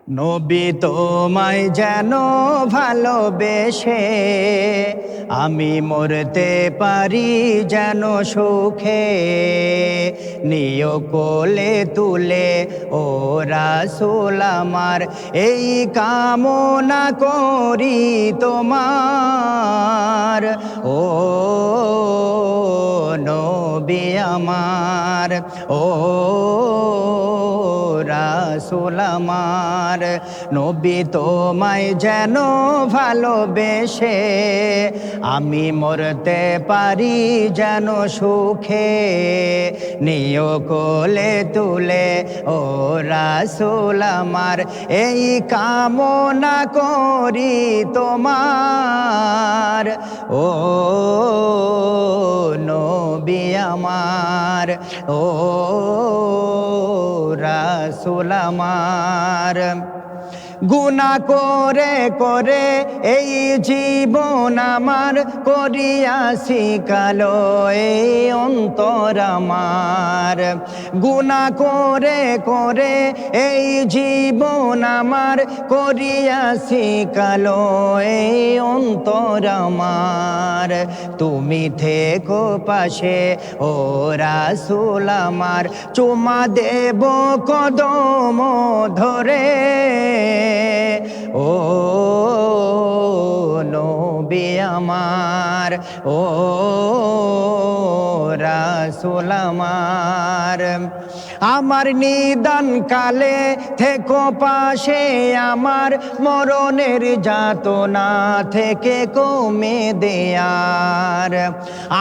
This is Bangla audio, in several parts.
নবী তোমায় যেন ভালোবেসে আমি মরতে পারি যেন সুখে, নিয় কোলে তুলে ও রাসূল আমার, এই কামনা করি তোমার। ও নবী আমার, ও রাসূল আমার, নবী তোমায় যেন ভালোবেসে আমি মরতে পারি যেন সুখে, নিয় কোলে তুলে ও রাসূল আমার, এই কামনা করি তোমার। ও নবী আমার, ও রাসূল আমার, গুনাহ করে করে এই জীবন আমার করিয়াছি কালো এই অন্তর আমার। গুনাহ করে করে এই জীবন আমার করিয়াছি কালো এই অন্তর আমার। তুমি থেকো পাশে ও রাসূল আমার, চুমা দেব কদম ধরে। ও নবী আমার, ও রাসূল আমার, আমার নিদান কালে থেকো পাশে আমার, মরণের যাতনা থেকে কমে দেয়ার।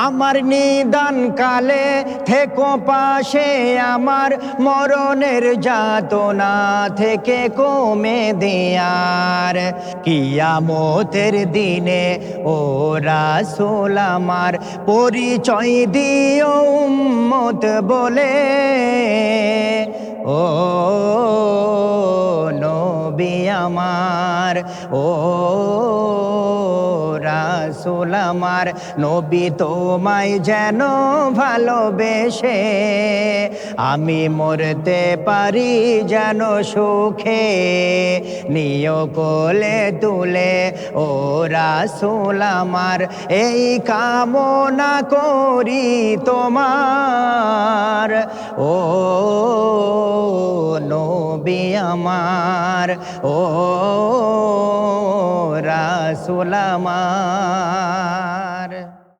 আমার নিদান কালে থেকো পাশে আমার, মরণের যাতনা থেকে কমে দেয়ার। কিয়ামতের দিনে ও রাসূল আমার, পরিচয় দিও উম্মত বলে। ও নবী আমার, ও রাসূল আমার, নবী তোমায় যেন ভালোবেসে আমি মরতে পারি যেন সুখে, নিয় কোলে তুলে ও রাসূল আমার, এই কামনা করি তোমার। ও নবী আমার, ও রাসূল আমার।